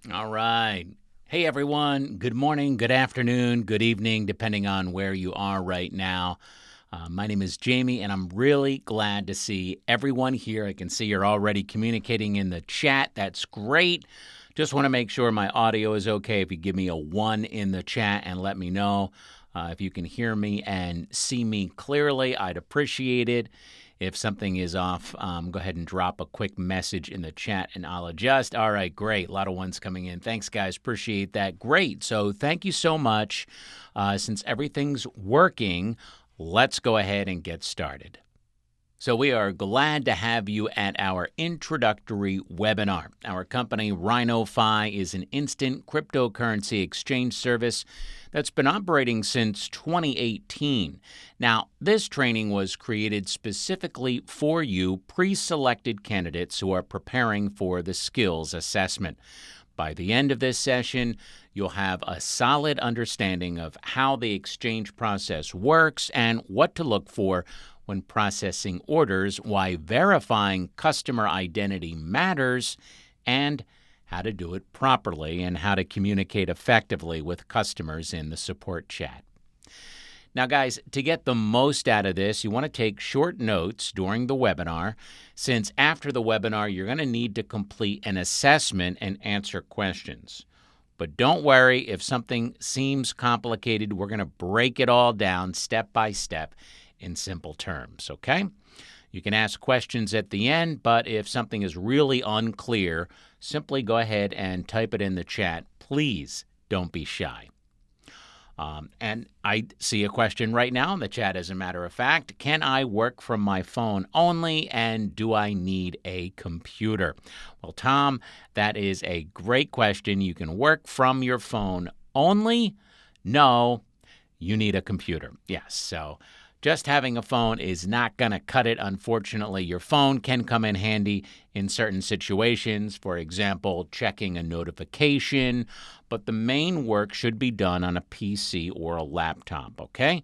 All right. Hey, everyone. Good morning, good afternoon, good evening, depending on where you are right now. My name is Jamie, and I'm really glad to see everyone here. I can see you're already communicating in the chat. That's great. Just want to make sure my audio is okay. If you give me a 1 in the chat and let me know if you can hear me and see me clearly, I'd appreciate it. If something is off, go ahead and drop a quick message in the chat and I'll adjust. All right, great. A lot of ones coming in. Thanks, guys. Appreciate that. Great. So thank you so much. Since everything's working, let's go ahead and get started. So we are glad to have you at our introductory webinar. Our company, 𝗦𝗫𝘊, is an instant cryptocurrency exchange service that's been operating since 2018. Now, this training was created specifically for you pre-selected candidates who are preparing for the skills assessment. By the end of this session, you'll have a solid understanding of how the exchange process works and what to look for when processing orders, why verifying customer identity matters, and how to do it properly and how to communicate effectively with customers in the support chat. Now, guys, to get the most out of this, you want to take short notes during the webinar, since after the webinar, you're going to need to complete an assessment and answer questions. But don't worry, if something seems complicated, we're going to break it all down step by step in simple terms, okay? You can ask questions at the end, but if something is really unclear, simply go ahead and type it in the chat. Please don't be shy. And I see a question right now in the chat, as a matter of fact. Can I work from my phone only, and do I need a computer? Well, Tom, that is a great question. You can work from your phone only? No, you need a computer. Yes, so just having a phone is not going to cut it, unfortunately. Your phone can come in handy in certain situations, for example, checking a notification, but the main work should be done on a PC or a laptop, okay?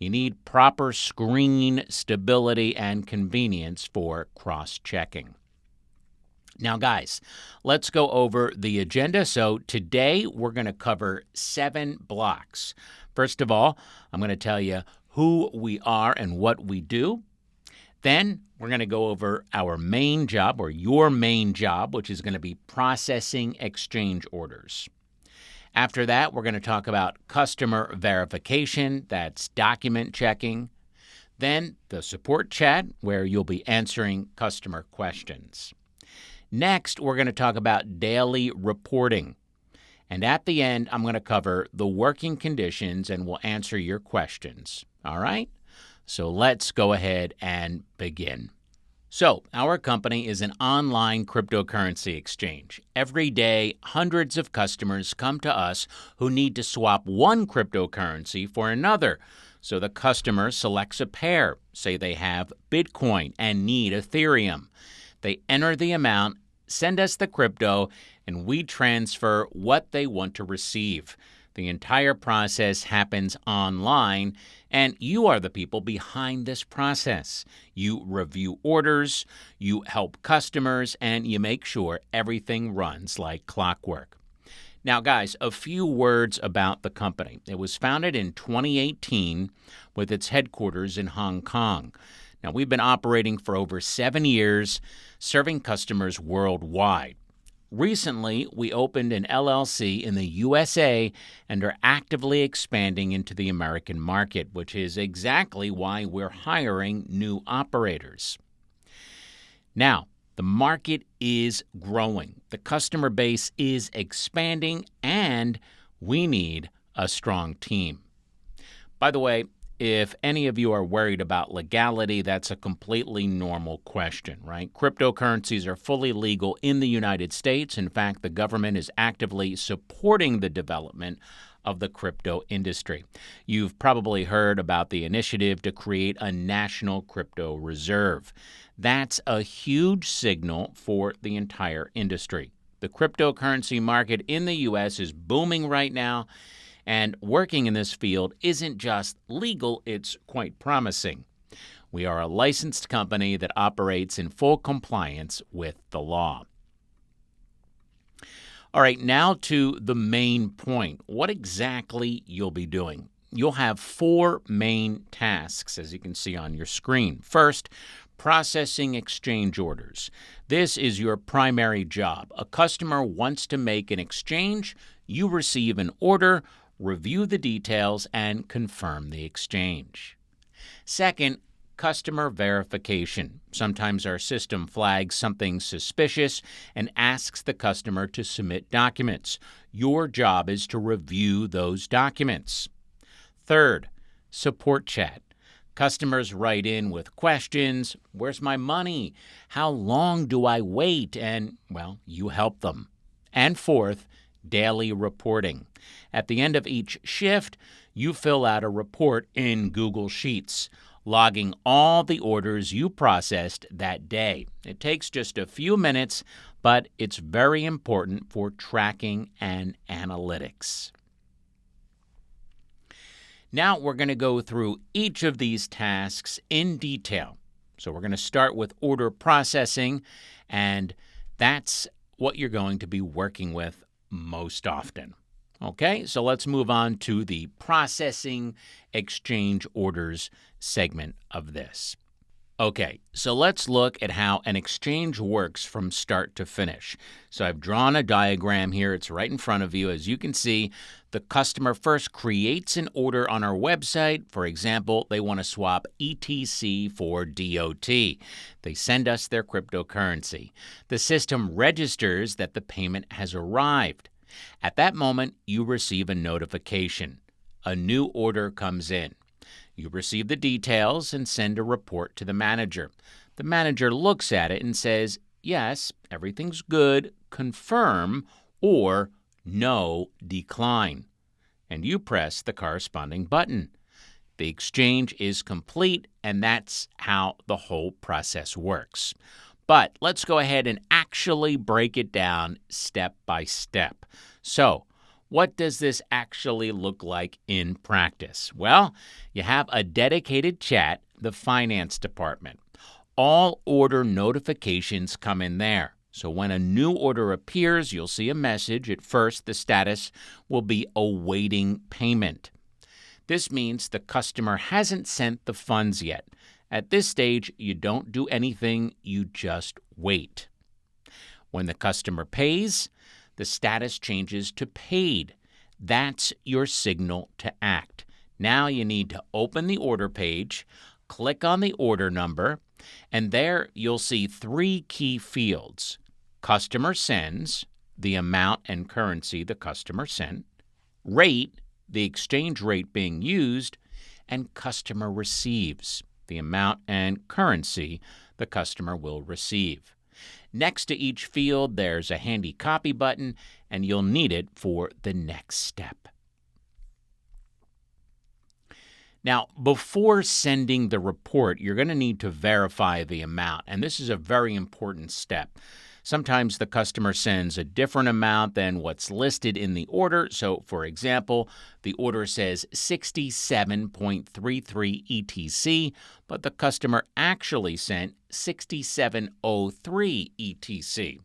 You need proper screen stability and convenience for cross-checking. Now, guys, let's go over the agenda. So today we're going to cover 7 blocks. First of all, I'm going to tell you who we are and what we do. Then we're going to go over our main job, or your main job, which is going to be processing exchange orders. After that, we're going to talk about customer verification, that's document checking. Then the support chat, where you'll be answering customer questions. Next, we're going to talk about daily reporting. And at the end, I'm going to cover the working conditions and we'll answer your questions. All right? So let's go ahead and begin. So our company is an online cryptocurrency exchange. Every day, hundreds of customers come to us who need to swap one cryptocurrency for another. So the customer selects a pair. Say they have Bitcoin and need Ethereum. They enter the amount, send us the crypto, and we transfer what they want to receive. The entire process happens online, and you are the people behind this process. You review orders, you help customers, and you make sure everything runs like clockwork. Now, guys, a few words about the company. It was founded in 2018 with its headquarters in Hong Kong. Now, we've been operating for over 7 years, serving customers worldwide. Recently, we opened an LLC in the USA and are actively expanding into the American market, which is exactly why we're hiring new operators. Now, the market is growing, the customer base is expanding, and we need a strong team. By the way, if any of you are worried about legality, that's a completely normal question, right? Cryptocurrencies are fully legal in the United States. In fact, the government is actively supporting the development of the crypto industry. You've probably heard about the initiative to create a national crypto reserve. That's a huge signal for the entire industry. The cryptocurrency market in the U.S. is booming right now, and working in this field isn't just legal, it's quite promising. We are a licensed company that operates in full compliance with the law. All right, now to the main point. What exactly you'll be doing? You'll have 4 main tasks, as you can see on your screen. First, processing exchange orders. This is your primary job. A customer wants to make an exchange. You receive an order, review the details, and confirm the exchange. Second, customer verification. Sometimes our system flags something suspicious and asks the customer to submit documents. Your job is to review those documents. Third, support chat. Customers write in with questions. Where's my money? How long do I wait? And, well, you help them. And fourth, daily reporting. At the end of each shift, you fill out a report in Google Sheets, logging all the orders you processed that day. It takes just a few minutes, but it's very important for tracking and analytics. Now we're going to go through each of these tasks in detail. So we're going to start with order processing, and that's what you're going to be working with most often. Okay, so let's move on to the processing exchange orders segment of this. Okay, so let's look at how an exchange works from start to finish. So I've drawn a diagram here. It's right in front of you. As you can see, the customer first creates an order on our website. For example, they want to swap ETC for DOT. They send us their cryptocurrency. The system registers that the payment has arrived. At that moment, you receive a notification. A new order comes in. You receive the details and send a report to the manager. The manager looks at it and says, yes, everything's good, confirm, or no, decline. And you press the corresponding button. The exchange is complete, and that's how the whole process works. But let's go ahead and actually break it down step by step. So, what does this actually look like in practice? Well, you have a dedicated chat, the finance department. All order notifications come in there. So when a new order appears, you'll see a message. At first, the status will be awaiting payment. This means the customer hasn't sent the funds yet. At this stage, you don't do anything, you just wait. When the customer pays, the status changes to paid. That's your signal to act. Now you need to open the order page, click on the order number, and there you'll see 3 key fields. Customer sends, the amount and currency the customer sent, rate, the exchange rate being used, and customer receives, the amount and currency the customer will receive. Next to each field, there's a handy copy button, and you'll need it for the next step. Now, before sending the report, you're going to need to verify the amount, and this is a very important step. Sometimes the customer sends a different amount than what's listed in the order. So, for example, the order says 67.33 ETC, but the customer actually sent 67.03 ETC.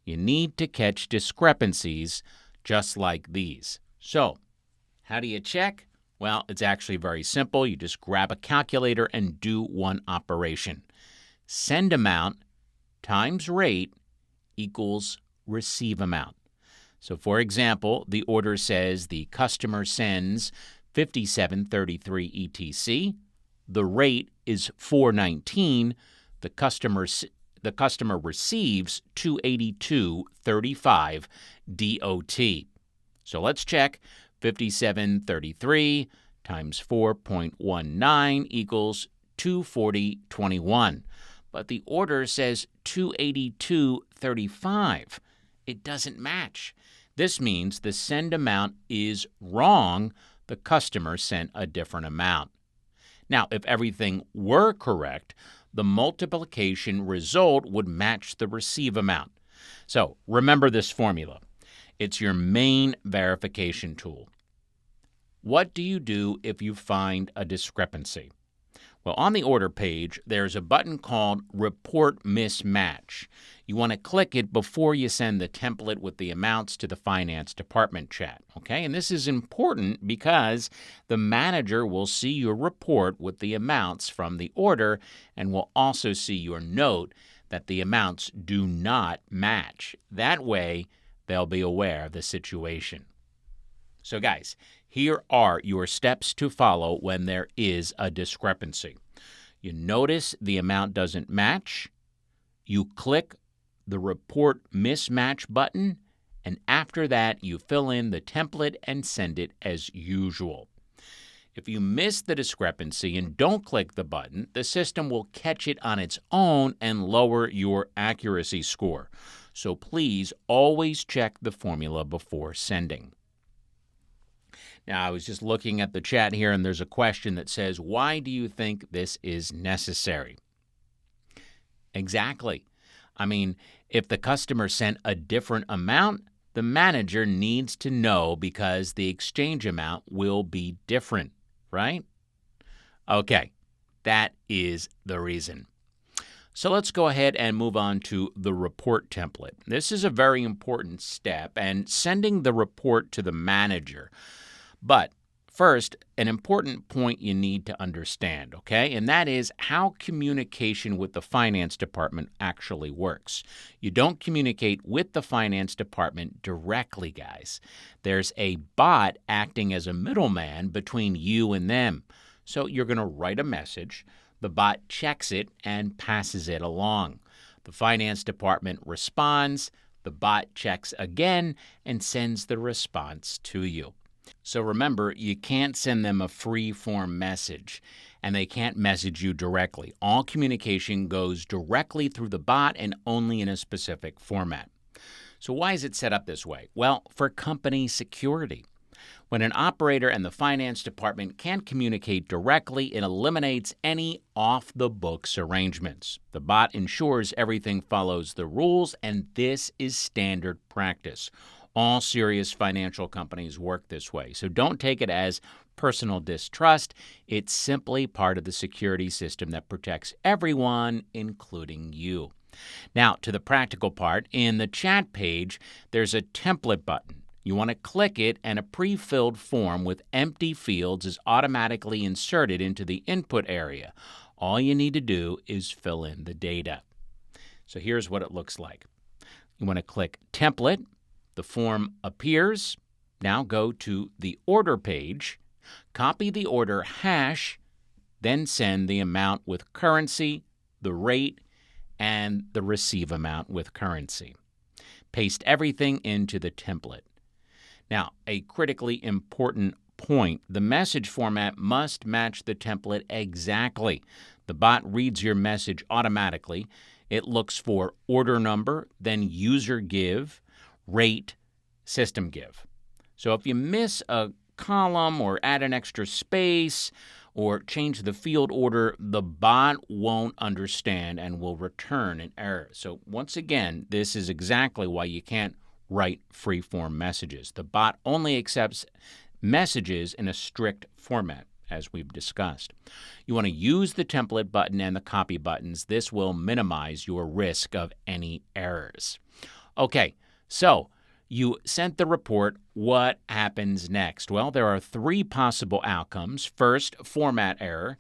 You need to catch discrepancies just like these. So, how do you check? Well, it's actually very simple. You just grab a calculator and do one operation. Send amount times rate equals receive amount. So, for example, the order says the customer sends 57.33 ETC. The rate is 4.19. The customer receives 282.35 DOT. So let's check. 57.33 times 4.19 equals 240.21. But the order says 282.35. It doesn't match. This means the send amount is wrong. The customer sent a different amount. Now, if everything were correct, the multiplication result would match the receive amount. So remember this formula. It's your main verification tool. What do you do if you find a discrepancy? Well, on the order page, there's a button called Report Mismatch. You want to click it before you send the template with the amounts to the finance department chat, okay? And this is important because the manager will see your report with the amounts from the order and will also see your note that the amounts do not match. That way, they'll be aware of the situation. So guys, here are your steps to follow when there is a discrepancy. You notice the amount doesn't match. You click the Report Mismatch button, and after that, you fill in the template and send it as usual. If you miss the discrepancy and don't click the button, the system will catch it on its own and lower your accuracy score. So please always check the formula before sending. Now, I was just looking at the chat here, and there's a question that says, why do you think this is necessary? Exactly. I mean, if the customer sent a different amount, the manager needs to know because the exchange amount will be different, right? Okay, that is the reason. So let's go ahead and move on to the report template. This is a very important step and sending the report to the manager. But first, an important point you need to understand, okay? And that is how communication with the finance department actually works. You don't communicate with the finance department directly, guys. There's a bot acting as a middleman between you and them. So you're going to write a message, the bot checks it and passes it along. The finance department responds, the bot checks again and sends the response to you. So remember, you can't send them a free-form message, and they can't message you directly. All communication goes directly through the bot and only in a specific format. So why is it set up this way? Well, for company security. When an operator and the finance department can't communicate directly, it eliminates any off-the-books arrangements. The bot ensures everything follows the rules, and this is standard practice. All serious financial companies work this way, so don't take it as personal distrust. It's simply part of the security system that protects everyone, including you. Now, to the practical part, in the chat page, there's a template button. You want to click it, and a pre-filled form with empty fields is automatically inserted into the input area. All you need to do is fill in the data. So here's what it looks like. You want to click Template. The form appears. Now go to the order page, copy the order hash, then send the amount with currency, the rate, and the receive amount with currency. Paste everything into the template. Now, a critically important point, the message format must match the template exactly. The bot reads your message automatically. It looks for order number, then user give, rate, system give. So if you miss a column or add an extra space or change the field order, the bot won't understand and will return an error. So once again, this is exactly why you can't write free-form messages. The bot only accepts messages in a strict format, as we've discussed. You want to use the template button and the copy buttons. This will minimize your risk of any errors. Okay, so you sent the report. What happens next? Well, there are three possible outcomes. First, format error.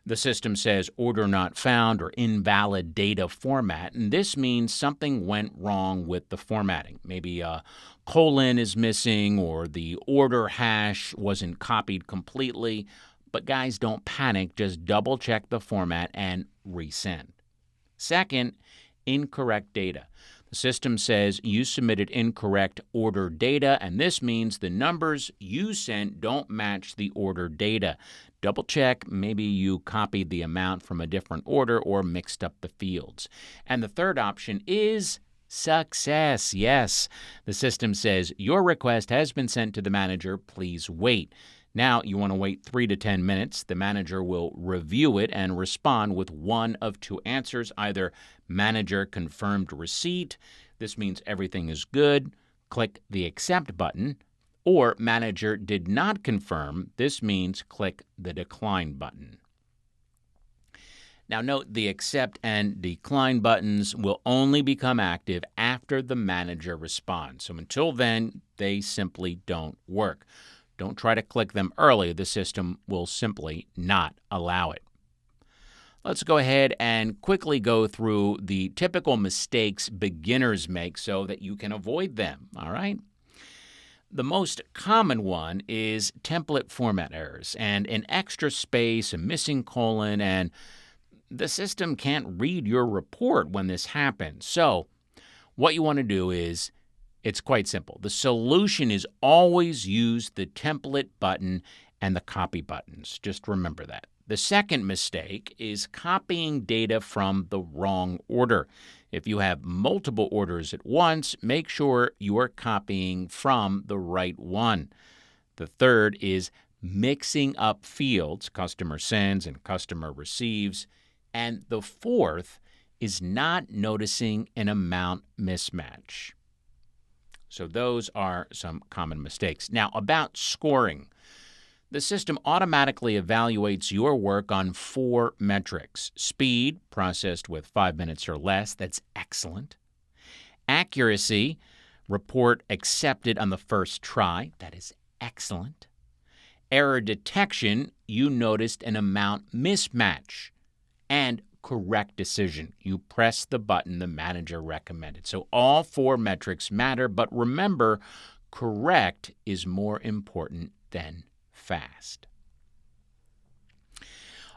The system says order not found or invalid data format, and this means something went wrong with the formatting. Maybe a colon is missing or the order hash wasn't copied completely. But guys, don't panic. Just double check the format and resend. Second, incorrect data. The system says you submitted incorrect order data, and this means the numbers you sent don't match the order data. Double check, maybe you copied the amount from a different order or mixed up the fields. And the third option is success. Yes, the system says your request has been sent to the manager. Please wait. Now you want to wait 3 to 10 minutes. The manager will review it and respond with one of two answers, either manager confirmed receipt, this means everything is good, click the accept button, or manager did not confirm, this means click the decline button. Now note the accept and decline buttons will only become active after the manager responds. So until then, they simply don't work. Don't try to click them early. The system will simply not allow it. Let's go ahead and quickly go through the typical mistakes beginners make so that you can avoid them, all right? The most common one is template format errors and an extra space, a missing colon, and the system can't read your report when this happens. So what you want to do is, it's quite simple. The solution is always use the template button and the copy buttons. Just remember that. The second mistake is copying data from the wrong order. If you have multiple orders at once, make sure you are copying from the right one. The third is mixing up fields, customer sends and customer receives. And the fourth is not noticing an amount mismatch. So those are some common mistakes. Now, about scoring. The system automatically evaluates your work on 4 metrics. Speed, processed with 5 minutes or less. That's excellent. Accuracy, report accepted on the first try. That is excellent. Error detection, you noticed an amount mismatch. And correct decision. You press the button the manager recommended. So all 4 metrics matter, but remember, correct is more important than fast.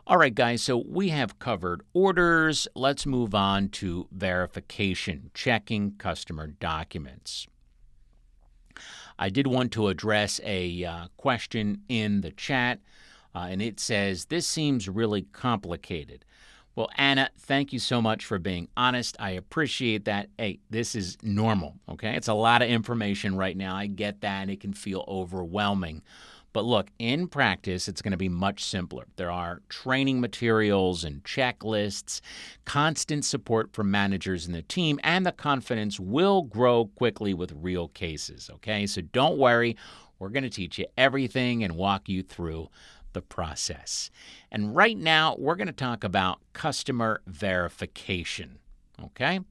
All right, guys, so we have covered orders. Let's move on to verification, checking customer documents. I did want to address a question in the chat, and it says, this seems really complicated. Well, Anna, thank you so much for being honest. I appreciate that. Hey, this is normal, okay? It's a lot of information right now. I get that. It can feel overwhelming. But look, in practice, it's going to be much simpler. There are training materials and checklists, constant support from managers in the team, and the confidence will grow quickly with real cases, okay? So don't worry. We're going to teach you everything and walk you through the process. And right now, we're going to talk about customer verification, okay?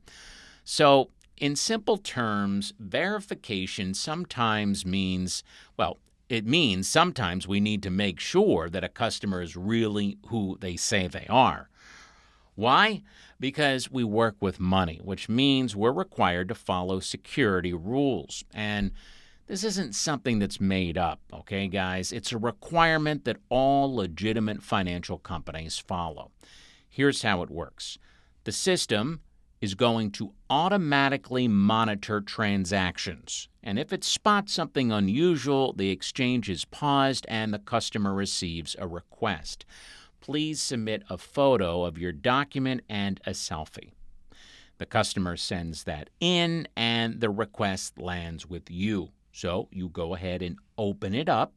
So in simple terms, verification sometimes means, well, it means sometimes we need to make sure that a customer is really who they say they are. Why? Because we work with money, which means we're required to follow security rules. And this isn't something that's made up, okay, guys? It's a requirement that all legitimate financial companies follow. Here's how it works. The system is going to automatically monitor transactions. And if it spots something unusual, the exchange is paused and the customer receives a request. Please submit a photo of your document and a selfie. The customer sends that in and the request lands with you. So you go ahead and open it up.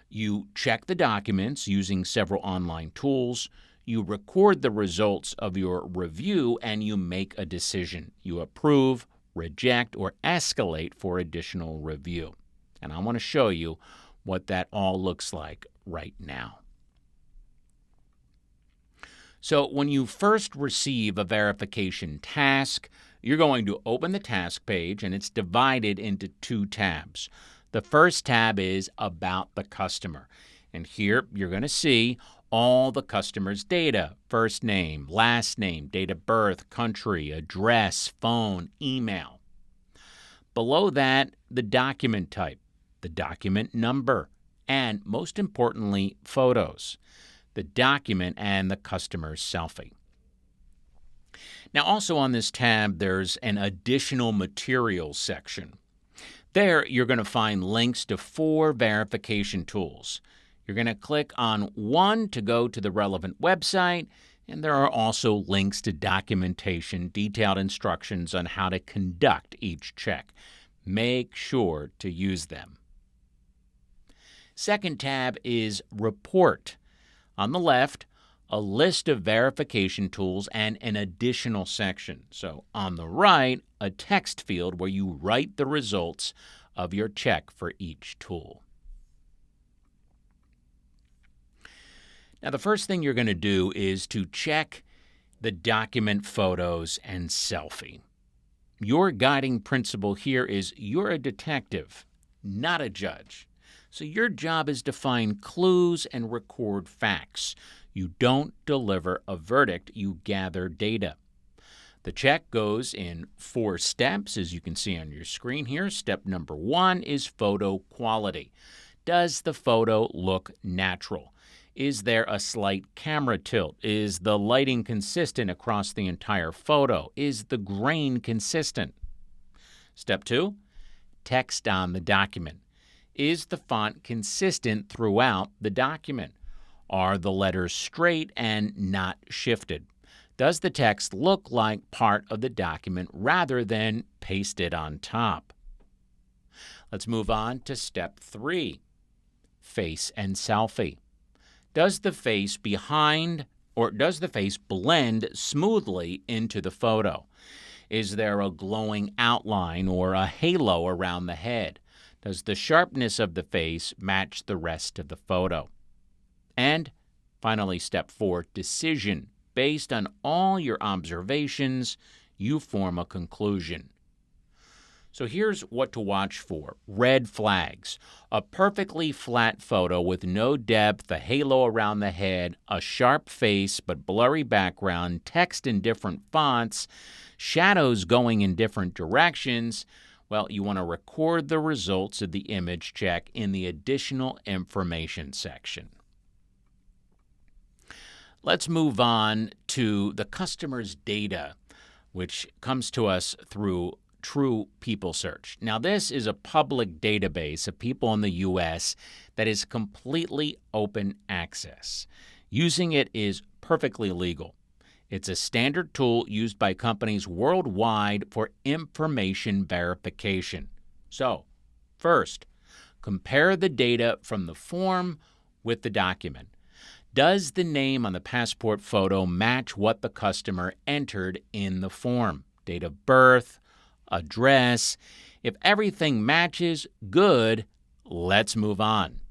You check the documents using several online tools. You record the results of your review and you make a decision. You approve, reject, or escalate for additional review. And I want to show you what that all looks like right now. So when you first receive a verification task, you're going to open the task page, and it's divided into 2 tabs. The first tab is About the Customer. And here you're going to see all the customer's data: first name, last name, date of birth, country, address, phone, email. Below that, the document type, the document number, and most importantly, photos, the document and the customer's selfie. Now, also on this tab, there's an additional materials section. There, you're going to find links to 4 verification tools. You're going to click on one to go to the relevant website, and there are also links to documentation, detailed instructions on how to conduct each check. Make sure to use them. Second tab is Report. On the left, a list of verification tools and an additional section. So on the right, a text field where you write the results of your check for each tool. Now, the first thing you're going to do is to check the document photos and selfie. Your guiding principle here is you're a detective, not a judge. So your job is to find clues and record facts. You don't deliver a verdict, you gather data. The check goes in 4 steps, as you can see on your screen here. Step number 1 is photo quality. Does the photo look natural? Is there a slight camera tilt? Is the lighting consistent across the entire photo? Is the grain consistent? Step 2, text on the document. Is the font consistent throughout the document? Are the letters straight and not shifted? Does the text look like part of the document rather than pasted on top? Let's move on to step 3, face and selfie. Does the face blend smoothly into the photo? Is there a glowing outline or a halo around the head? Does the sharpness of the face match the rest of the photo? And finally, step 4, decision. Based on all your observations, you form a conclusion. So here's what to watch for. Red flags. A perfectly flat photo with no depth, a halo around the head, a sharp face but blurry background, text in different fonts, shadows going in different directions. Well, you want to record the results of the image check in the additional information section. Let's move on to the customer's data, which comes to us through 𝘕𝘊𝘃𝘀𝘅. Now, this is a public database of people in the U.S. that is completely open access. Using it is perfectly legal. It's a standard tool used by companies worldwide for information verification. So, first, compare the data from the form with the document. Does the name on the passport photo match what the customer entered in the form? Date of birth, address. If everything matches, good, let's move on.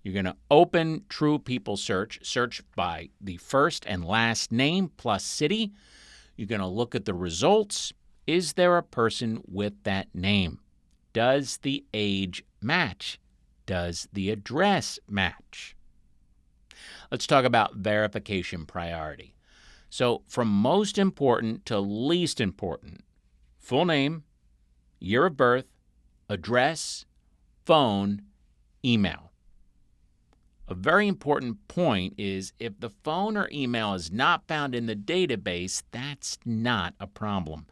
You're going to open 𝘕𝘊𝘃𝘀𝘅, search by the first and last name plus city. You're going to look at the results. Is there a person with that name? Does the age match? Does the address match? Let's talk about verification priority. So from most important to least important, full name, year of birth, address, phone, email. A very important point is if the phone or email is not found in the database, that's not a problem.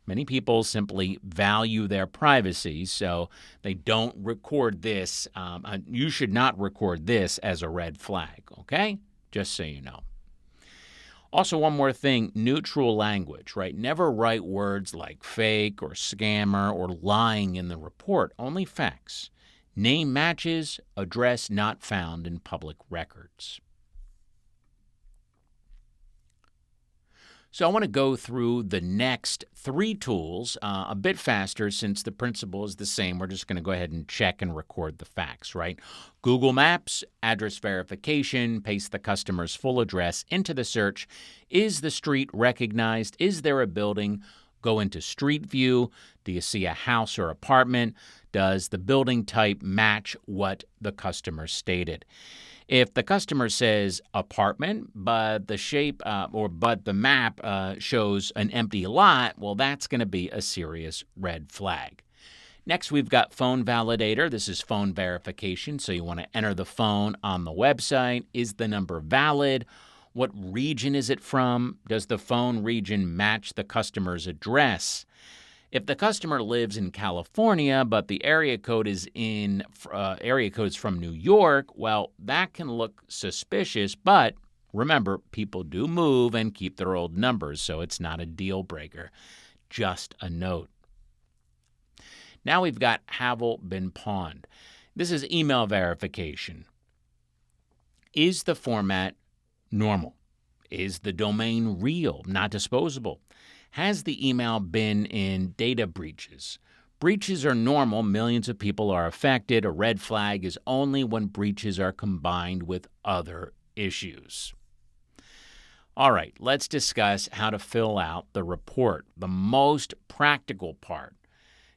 Many people simply value their privacy, so they don't record this. You should not record this as a red flag, okay? Just so you know. Also, one more thing, neutral language, right? Never write words like fake or scammer or lying in the report, only facts. Name matches, address not found in public records. So I want to go through the next 3 tools a bit faster since the principle is the same. We're just going to go ahead and check and record the facts, right? Google Maps, address verification, paste the customer's full address into the search. Is the street recognized? Is there a building? Go into Street View. Do you see a house or apartment? Does the building type match what the customer stated? If the customer says apartment, but the shape but the map shows an empty lot, well, that's going to be a serious red flag. Next, we've got phone validator. This is phone verification, so you want to enter the phone on the website. Is the number valid? What region is it from? Does the phone region match the customer's address? If the customer lives in California, but the area code is from New York, well, that can look suspicious, but remember, people do move and keep their old numbers, so it's not a deal breaker. Just a note. Now we've got 𝗕𝗄𝘃𝘀𝘅. This is email verification. Is the format normal? Is the domain real, not disposable? Has the email been in data breaches? Breaches are normal. Millions of people are affected. A red flag is only when breaches are combined with other issues. All right, let's discuss how to fill out the report, the most practical part.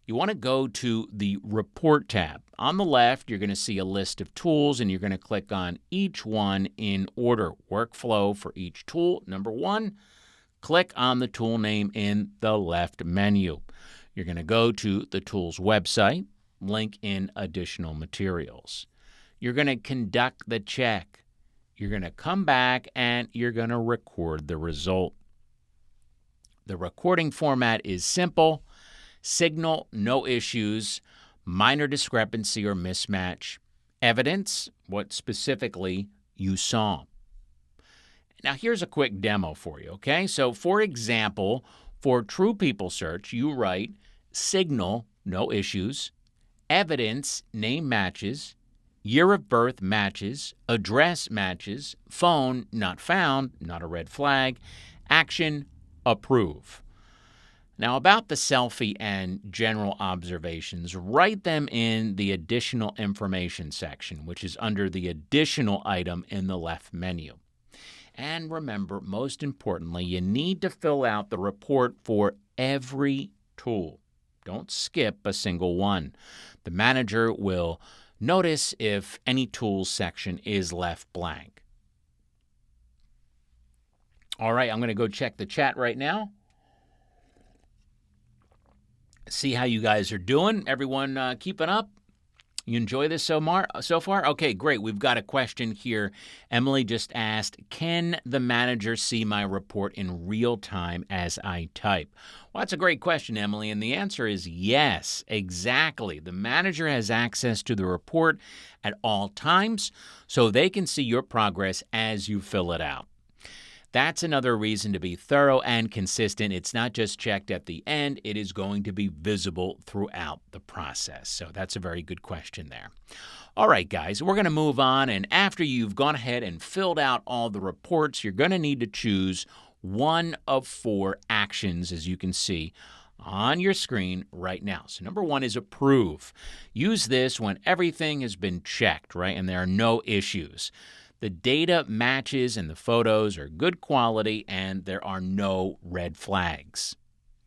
You want to go to the Report tab. On the left, you're going to see a list of tools, and you're going to click on each one in order. Workflow for each tool. Number 1, click on the tool name in the left menu. You're going to go to the tool's website, link in additional materials. You're going to conduct the check. You're going to come back and you're going to record the result. The recording format is simple: signal, no issues, minor discrepancy or mismatch, evidence, what specifically you saw. Now, here's a quick demo for you, okay? So, for example, for True People Search, you write signal, no issues, evidence, name matches, year of birth matches, address matches, phone not found, not a red flag, action, approve. Now, about the selfie and general observations, write them in the additional information section, which is under the additional item in the left menu. And remember, most importantly, you need to fill out the report for every tool. Don't skip a single one. The manager will notice if any tools section is left blank. All right, I'm going to go check the chat right now. See how you guys are doing. Everyone keeping up? You enjoy this so far? Okay, great. We've got a question here. Emily just asked, can the manager see my report in real time as I type? Well, that's a great question, Emily, and the answer is yes, exactly. The manager has access to the report at all times, so they can see your progress as you fill it out. That's another reason to be thorough and consistent. It's not just checked at the end. It is going to be visible throughout the process. So that's a very good question there. All right, guys, we're going to move on. And after you've gone ahead and filled out all the reports, you're going to need to choose one of 4 actions, as you can see on your screen right now. So number 1 is approve. Use this when everything has been checked, right, and there are no issues. The data matches and the photos are good quality and there are no red flags.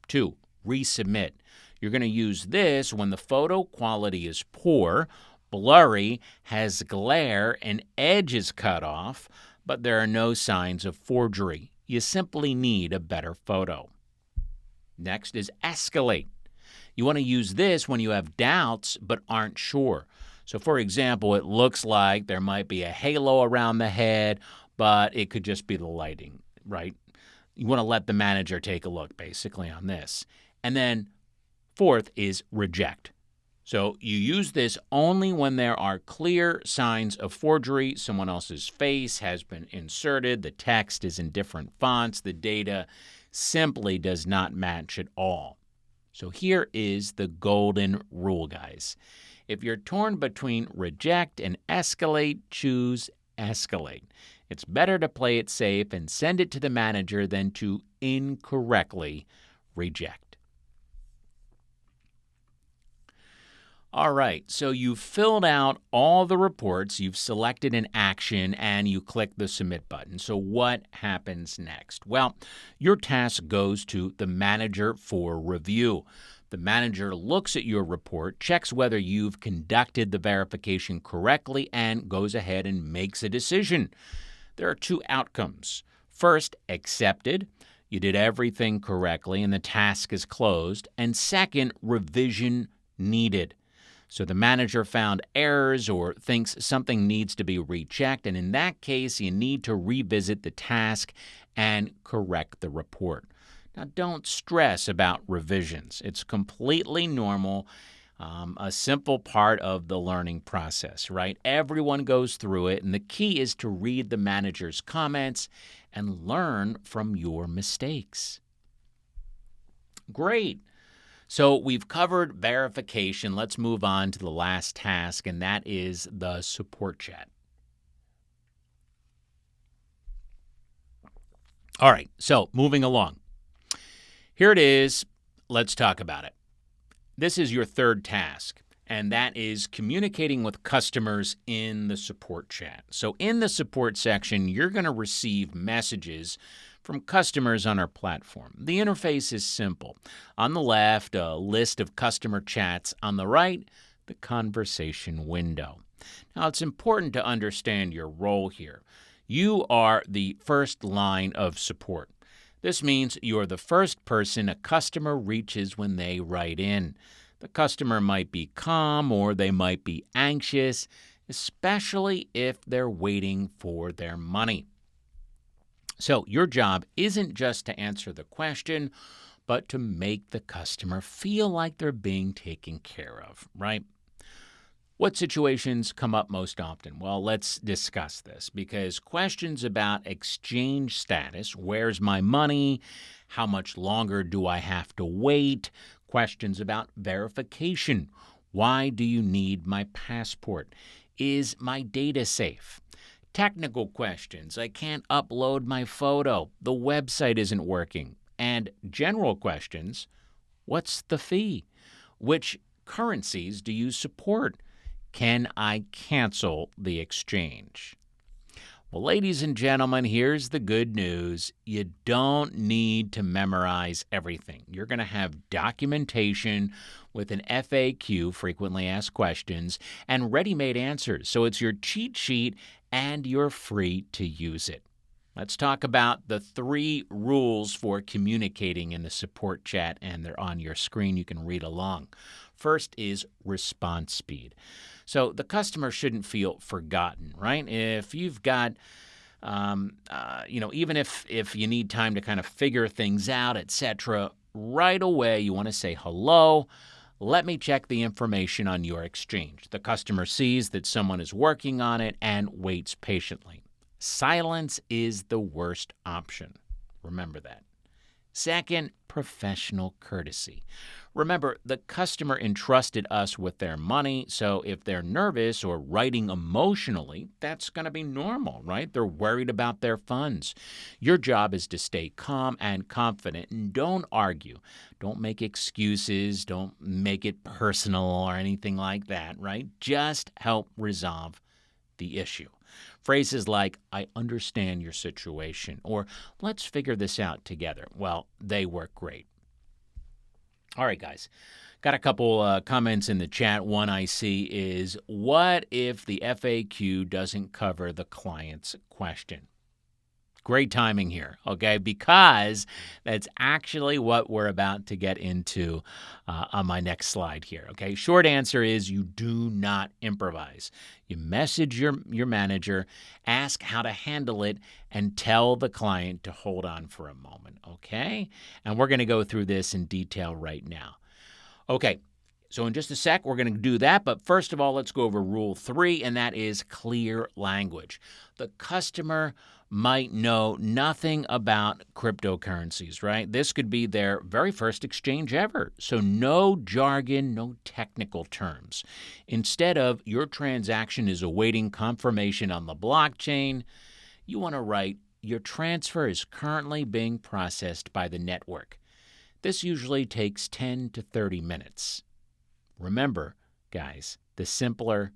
2, resubmit. You're going to use this when the photo quality is poor, blurry, has glare, an edge is cut off, but there are no signs of forgery. You simply need a better photo. Next is escalate. You want to use this when you have doubts but aren't sure. So, for example, it looks like there might be a halo around the head, but it could just be the lighting, right? You want to let the manager take a look, basically, on this. And then 4th is reject. So you use this only when there are clear signs of forgery. Someone else's face has been inserted. The text is in different fonts. The data simply does not match at all. So here is the golden rule, guys. If you're torn between reject and escalate, choose escalate. It's better to play it safe and send it to the manager than to incorrectly reject. All right, so you've filled out all the reports, you've selected an action, and you click the submit button. So what happens next? Well, your task goes to the manager for review. The manager looks at your report, checks whether you've conducted the verification correctly, and goes ahead and makes a decision. There are 2 outcomes. First, accepted. You did everything correctly and the task is closed. And second, revision needed. So the manager found errors or thinks something needs to be rechecked, and in that case, you need to revisit the task and correct the report. Now, don't stress about revisions. It's completely normal, a simple part of the learning process, right? Everyone goes through it, and the key is to read the manager's comments and learn from your mistakes. Great. So we've covered verification. Let's move on to the last task, and that is the support chat. All right, so moving along. Here it is. Let's talk about it. This is your 3rd task, and that is communicating with customers in the support chat. So in the support section, you're going to receive messages from customers on our platform. The interface is simple. On the left, a list of customer chats. On the right, the conversation window. Now, it's important to understand your role here. You are the first line of support. This means you're the first person a customer reaches when they write in. The customer might be calm or they might be anxious, especially if they're waiting for their money. So your job isn't just to answer the question, but to make the customer feel like they're being taken care of, right? What situations come up most often? Well, let's discuss this because questions about exchange status, where's my money, how much longer do I have to wait, questions about verification, why do you need my passport, is my data safe? Technical questions, I can't upload my photo, the website isn't working. And general questions, what's the fee? Which currencies do you support? Can I cancel the exchange? Well, ladies and gentlemen, here's the good news. You don't need to memorize everything. You're going to have documentation with an FAQ, frequently asked questions, and ready-made answers. So it's your cheat sheet and you're free to use it. Let's talk about the 3 rules for communicating in the support chat, and they're on your screen. You can read along. First is response speed. So the customer shouldn't feel forgotten, right? If you've got, even if you need time to kind of figure things out, etc., right away you want to say, hello, let me check the information on your exchange. The customer sees that someone is working on it and waits patiently. Silence is the worst option. Remember that. Second, professional courtesy. Remember, the customer entrusted us with their money, so if they're nervous or writing emotionally, that's going to be normal, right? They're worried about their funds. Your job is to stay calm and confident, and don't argue. Don't make excuses. Don't make it personal or anything like that, right? Just help resolve the issue. Phrases like, I understand your situation, or let's figure this out together. Well, they work great. All right, guys. Got a couple comments in the chat. One I see is, what if the FAQ doesn't cover the client's question? Great timing here, okay? Because that's actually what we're about to get into on my next slide here, okay? Short answer is you do not improvise. You message your manager, ask how to handle it, and tell the client to hold on for a moment, okay? And we're going to go through this in detail right now. Okay, so in just a sec, we're going to do that. But first of all, let's go over Rule 3, and that is clear language. The customer might know nothing about cryptocurrencies, right? This could be their very first exchange ever. So no jargon, no technical terms. Instead of your transaction is awaiting confirmation on the blockchain, you want to write your transfer is currently being processed by the network. This usually takes 10 to 30 minutes. Remember, guys, the simpler,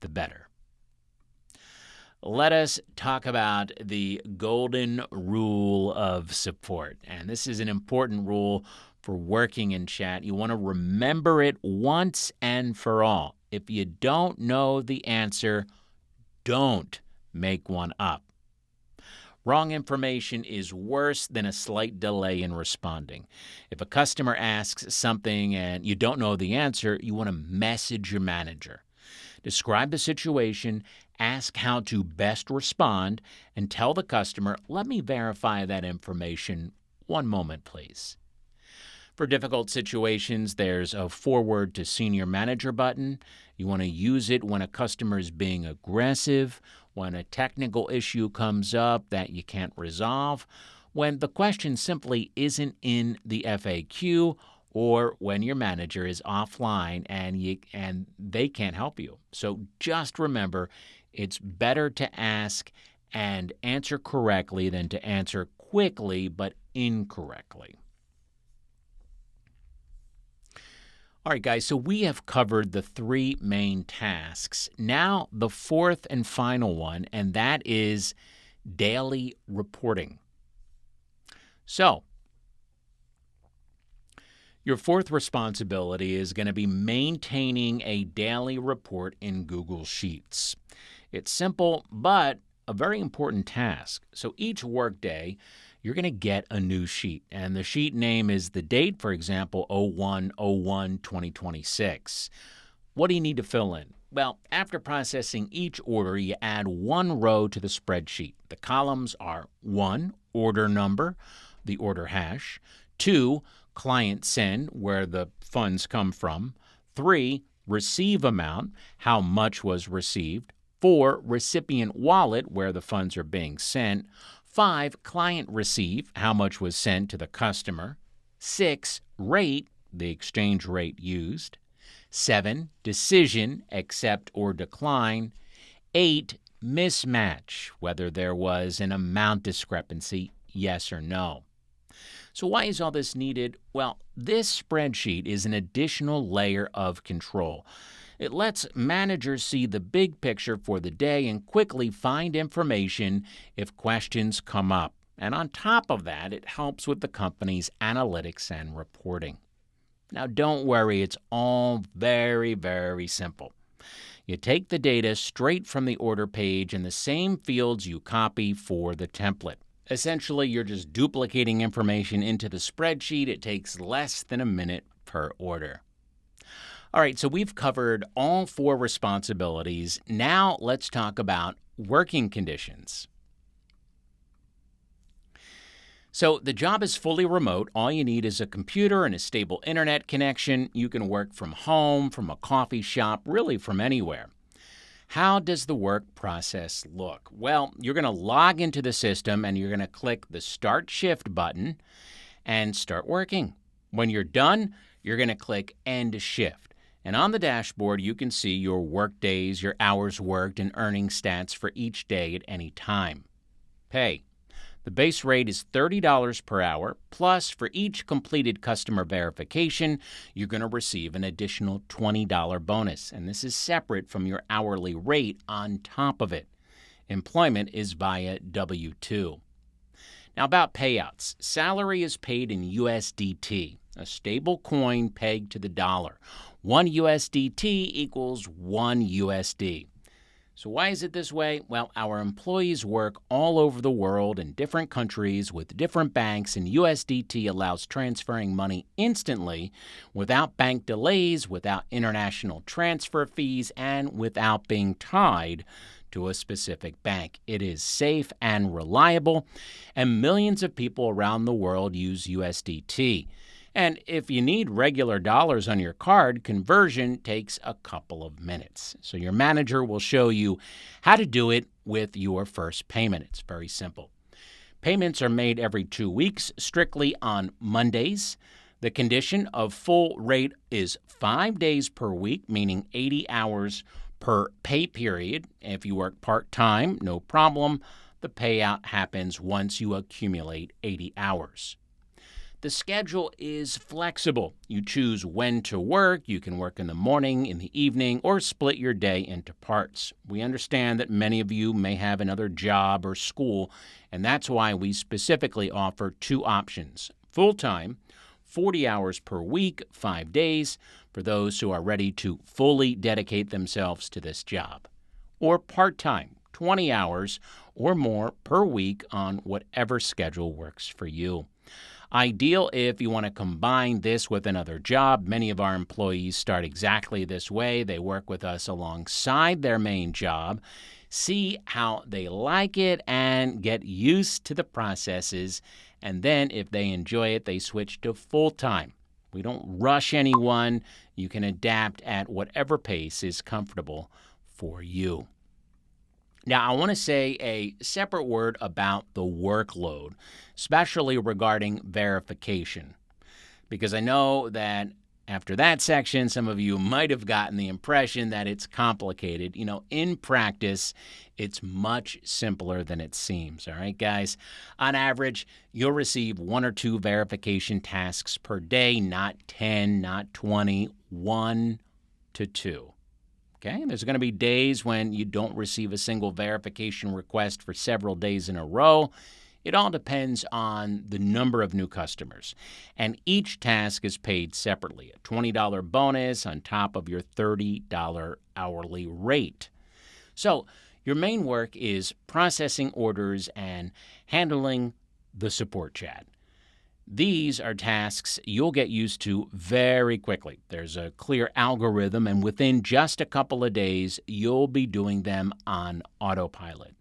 the better. Let us talk about the golden rule of support. And this is an important rule for working in chat. You want to remember it once and for all. If you don't know the answer, don't make one up. Wrong information is worse than a slight delay in responding. If a customer asks something and you don't know the answer, you want to message your manager. Describe the situation, ask how to best respond, and tell the customer, let me verify that information. One moment, please. For difficult situations, there's a forward to senior manager button. You want to use it when a customer is being aggressive, when a technical issue comes up that you can't resolve, when the question simply isn't in the FAQ, or when your manager is offline and they can't help you. So just remember, it's better to ask and answer correctly than to answer quickly but incorrectly. All right, guys, so we have covered the three main tasks. Now, the fourth and final one, and that is daily reporting. So, your fourth responsibility is going to be maintaining a daily report in Google Sheets. It's simple, but a very important task. So each workday, you're going to get a new sheet, and the sheet name is the date, for example, 01/01/2026. What do you need to fill in? Well, after processing each order, you add one row to the spreadsheet. The columns are 1, order number, the order hash, 2, client send, where the funds come from, 3, receive amount, how much was received, 4, recipient wallet, where the funds are being sent, 5, client receive, how much was sent to the customer, 6, rate, the exchange rate used, 7, decision, accept or decline, 8, mismatch, whether there was an amount discrepancy, yes or no. So why is all this needed? Well, this spreadsheet is an additional layer of control. It lets managers see the big picture for the day and quickly find information if questions come up. And on top of that, it helps with the company's analytics and reporting. Now, don't worry, it's all very, very simple. You take the data straight from the order page in the same fields you copy for the template. Essentially, you're just duplicating information into the spreadsheet. It takes less than a minute per order. All right, so we've covered all 4 responsibilities. Now let's talk about working conditions. So the job is fully remote. All you need is a computer and a stable internet connection. You can work from home, from a coffee shop, really from anywhere. How does the work process look? Well, you're going to log into the system and you're going to click the Start Shift button and start working. When you're done, you're going to click End Shift. And on the dashboard, you can see your work days, your hours worked, and earning stats for each day at any time. Pay. The base rate is $30 per hour, plus for each completed customer verification, you're going to receive an additional $20 bonus, and this is separate from your hourly rate on top of it. Employment is via W-2. Now about payouts. Salary is paid in USDT, a stable coin pegged to the dollar. 1 USDT equals 1 USD. So why is it this way? Well, our employees work all over the world in different countries with different banks, and USDT allows transferring money instantly without bank delays, without international transfer fees, and without being tied to a specific bank. It is safe and reliable, and millions of people around the world use USDT. And if you need regular dollars on your card, conversion takes a couple of minutes. So your manager will show you how to do it with your first payment. It's very simple. Payments are made every 2 weeks, strictly on Mondays. The condition of full rate is 5 days per week, meaning 80 hours per pay period. If you work part-time, no problem. The payout happens once you accumulate 80 hours. The schedule is flexible. You choose when to work. You can work in the morning, in the evening, or split your day into parts. We understand that many of you may have another job or school, and that's why we specifically offer 2 options. Full-time, 40 hours per week, 5 days, for those who are ready to fully dedicate themselves to this job. Or part-time, 20 hours or more per week on whatever schedule works for you. Ideal if you want to combine this with another job. Many of our employees start exactly this way. They work with us alongside their main job, see how they like it, and get used to the processes. And then if they enjoy it, they switch to full-time. We don't rush anyone. You can adapt at whatever pace is comfortable for you. Now, I want to say a separate word about the workload, especially regarding verification, because I know that After that section, some of you might have gotten the impression that it's complicated. In practice, it's much simpler than it seems. All right, guys? On average, you'll receive 1 or 2 verification tasks per day, not 10, not 20, 1 to 2. Okay? There's going to be days when you don't receive a single verification request for several days in a row. It all depends on the number of new customers, and each task is paid separately, a $20 bonus on top of your $30 hourly rate. So your main work is processing orders and handling the support chat. These are tasks you'll get used to very quickly. There's a clear algorithm, and within just a couple of days, you'll be doing them on autopilot.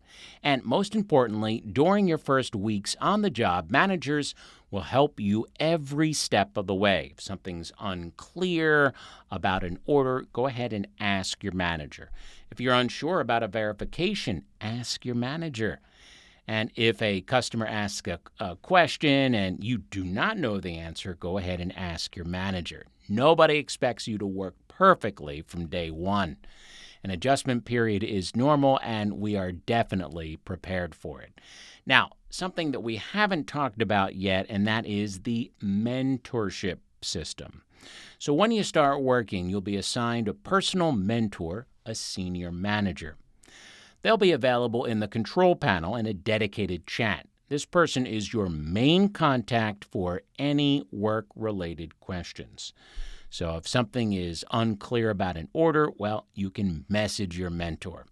And most importantly, during your first weeks on the job, managers will help you every step of the way. If something's unclear about an order, go ahead and ask your manager. If you're unsure about a verification, ask your manager. And if a customer asks a question and you do not know the answer, go ahead and ask your manager. Nobody expects you to work perfectly from day one. An adjustment period is normal, and we are definitely prepared for it. Now, something that we haven't talked about yet, and that is the mentorship system. So when you start working, you'll be assigned a personal mentor, a senior manager. They'll be available in the control panel in a dedicated chat. This person is your main contact for any work-related questions. So if something is unclear about an order, well, you can message your mentor.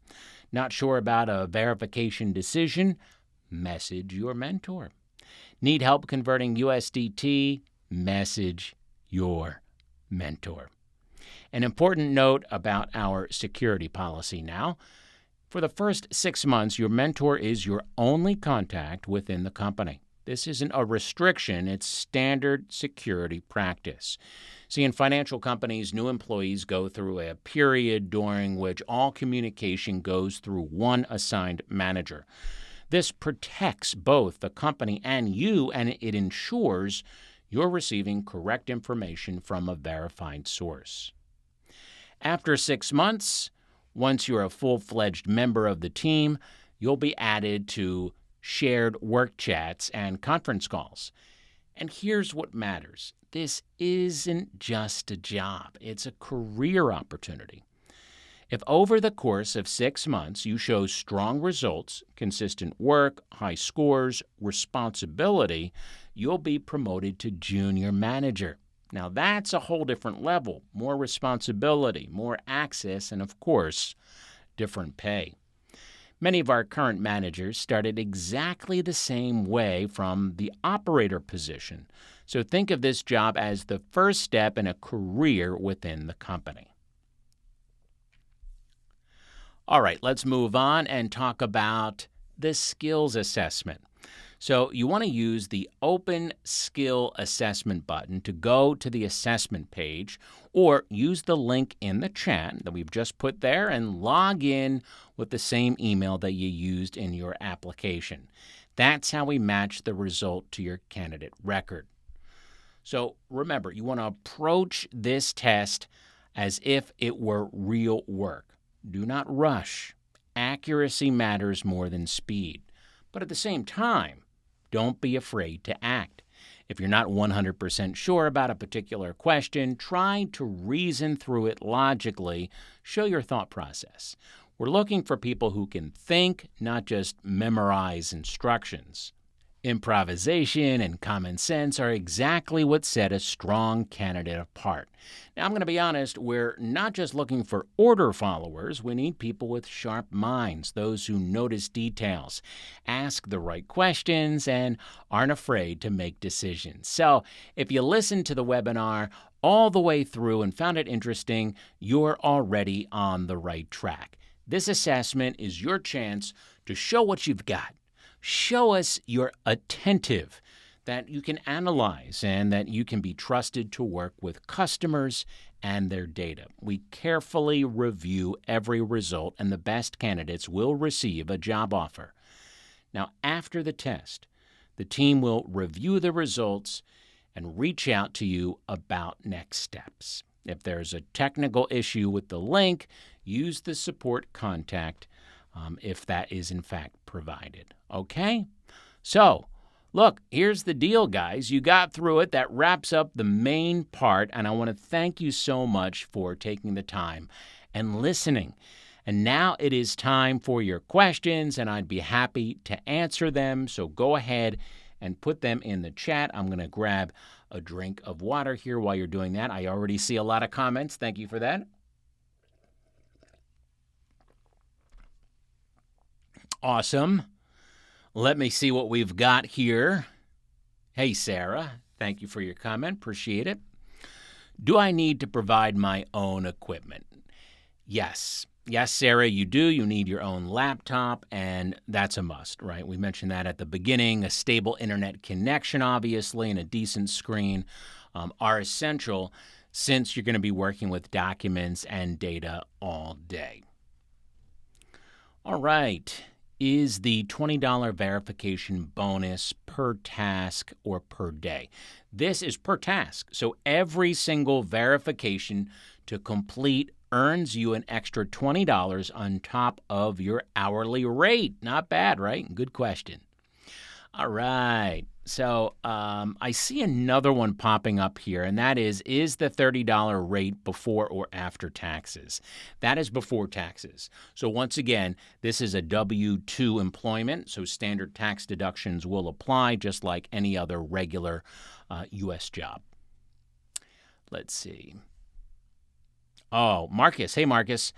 Not sure about a verification decision? Message your mentor. Need help converting USDT? Message your mentor. An important note about our security policy now. For the first 6 months, your mentor is your only contact within the company. This isn't a restriction, it's standard security practice. See, in financial companies, new employees go through a period during which all communication goes through one assigned manager. This protects both the company and you, and it ensures you're receiving correct information from a verified source. After 6 months, once you're a full-fledged member of the team, you'll be added to shared work chats and conference calls. And here's what matters. This isn't just a job. It's a career opportunity. If over the course of 6 months you show strong results, consistent work, high scores, responsibility, you'll be promoted to junior manager. Now that's a whole different level, more responsibility, more access, and of course, different pay. Many of our current managers started exactly the same way from the operator position. So think of this job as the first step in a career within the company. All right, let's move on and talk about the skills assessment. So you want to use the Open Skill Assessment button to go to the assessment page, or use the link in the chat that we've just put there and log in with the same email that you used in your application. That's how we match the result to your candidate record. So remember, you want to approach this test as if it were real work. Do not rush. Accuracy matters more than speed. But at the same time, don't be afraid to act. If you're not 100% sure about a particular question, try to reason through it logically. Show your thought process. We're looking for people who can think, not just memorize instructions. Improvisation and common sense are exactly what set a strong candidate apart. Now, I'm going to be honest, we're not just looking for order followers. We need people with sharp minds, those who notice details, ask the right questions, and aren't afraid to make decisions. So, if you listened to the webinar all the way through and found it interesting, you're already on the right track. This assessment is your chance to show what you've got. Show us you're attentive, that you can analyze, and that you can be trusted to work with customers and their data. We carefully review every result, and the best candidates will receive a job offer. Now, after the test, the team will review the results and reach out to you about next steps. If there's a technical issue with the link, use the support contact if that is in fact provided. Okay? So, look, here's the deal, guys. You got through it. That wraps up the main part, and I want to thank you so much for taking the time and listening. And now it is time for your questions, and I'd be happy to answer them. So go ahead and put them in the chat. I'm going to grab a drink of water here while you're doing that. I already see a lot of comments. Thank you for that. Awesome. Let me see what we've got here. Hey, Sarah. Thank you for your comment. Appreciate it. Do I need to provide my own equipment? Yes. Yes, Sarah, you do. You need your own laptop, and that's a must, right? We mentioned that at the beginning. A stable internet connection, obviously, and a decent screen are essential since you're going to be working with documents and data all day. All right. Is the $20 verification bonus per task or per day? This is per task. So every single verification to complete earns you an extra $20 on top of your hourly rate. Not bad, right? Good question. All right. So I see another one popping up here, and that is the $30 rate before or after taxes? That is before taxes. So once again, this is a W-2 employment, so standard tax deductions will apply just like any other regular U.S. job. Let's see. Oh, Marcus. Hey, Marcus.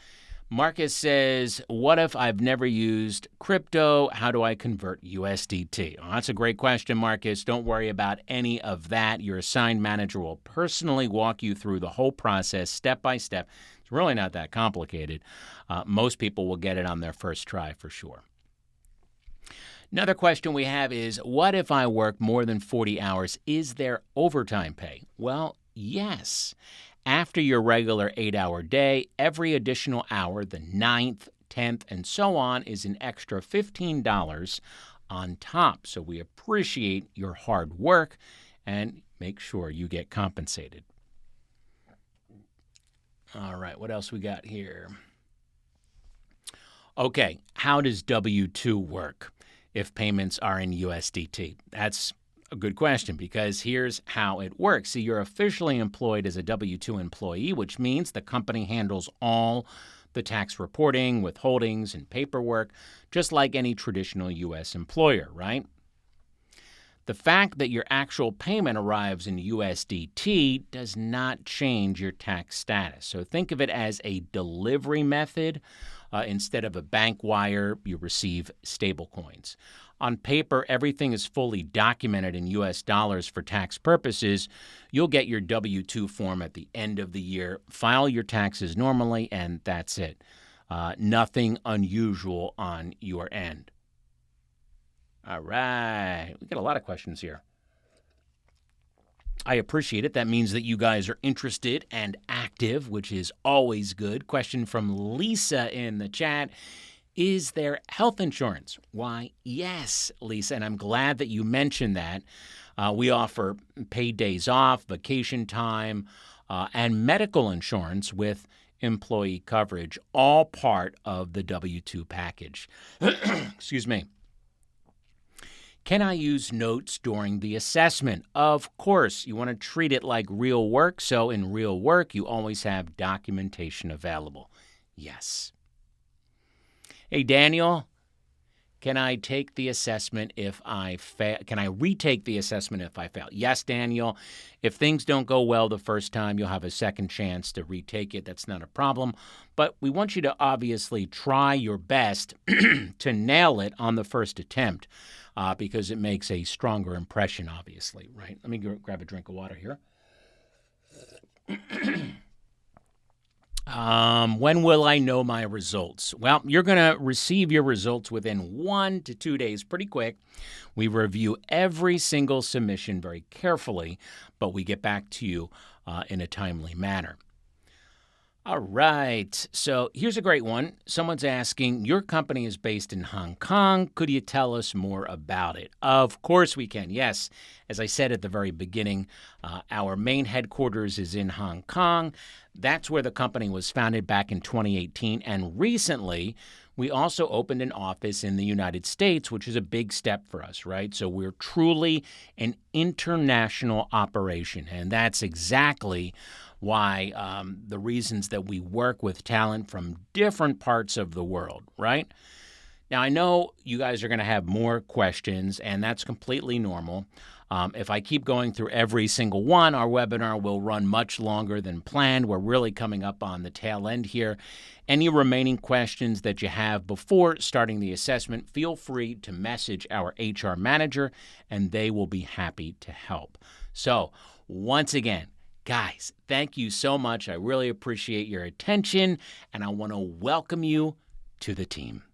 Marcus says, what if I've never used crypto? How do I convert USDT? Oh, that's a great question, Marcus. Don't worry about any of that. Your assigned manager will personally walk you through the whole process step by step. It's really not that complicated. Most people will get it on their first try for sure. Another question we have is, what if I work more than 40 hours? Is there overtime pay? Well, yes. After your regular 8-hour day, every additional hour, the 9th, 10th, and so on, is an extra $15 on top. So we appreciate your hard work and make sure you get compensated. All right, what else we got here? Okay, how does W-2 work if payments are in USDT? That's a good question, because here's how it works. See, you're officially employed as a W-2 employee, which means the company handles all the tax reporting, withholdings, and paperwork, just like any traditional U.S. employer, right? The fact that your actual payment arrives in USDT does not change your tax status. So think of it as a delivery method. Instead of a bank wire, you receive stablecoins. On paper, everything is fully documented in U.S. dollars for tax purposes. You'll get your W-2 form at the end of the year, file your taxes normally, and that's it. Nothing unusual on your end. All right. We got a lot of questions here. I appreciate it. That means that you guys are interested and active, which is always good. Question from Lisa in the chat. Is there health insurance? Why, yes, Lisa, and I'm glad that you mentioned that. We offer paid days off, vacation time, and medical insurance with employee coverage, all part of the W-2 package. Excuse me. Can I use notes during the assessment? Of course. You want to treat it like real work, so in real work, you always have documentation available. Yes. Hey, Daniel, can I take the assessment if I fail? Can I retake the assessment if I fail? Yes, Daniel. If things don't go well the first time, you'll have a second chance to retake it. That's not a problem. But we want you to obviously try your best to nail it on the first attempt because it makes a stronger impression, obviously, right? Let me grab a drink of water here. When will I know my results? Well, you're going to receive your results within 1 to 2 days, pretty quick. We review every single submission very carefully, but we get back to you in a timely manner. All right. So here's a great one. Someone's asking, your company is based in Hong Kong. Could you tell us more about it? Of course we can. Yes. As I said at the very beginning, our main headquarters is in Hong Kong. That's where the company was founded back in 2018. And recently, we also opened an office in the United States, which is a big step for us, right? So we're truly an international operation. And that's exactly why the reasons that we work with talent from different parts of the world, right? Now, I know you guys are going to have more questions, and that's completely normal. If I keep going through every single one, our webinar will run much longer than planned. We're really coming up on the tail end here. Any remaining questions that you have before starting the assessment, feel free to message our HR manager, and they will be happy to help. So, once again, guys, thank you so much. I really appreciate your attention, and I want to welcome you to the team.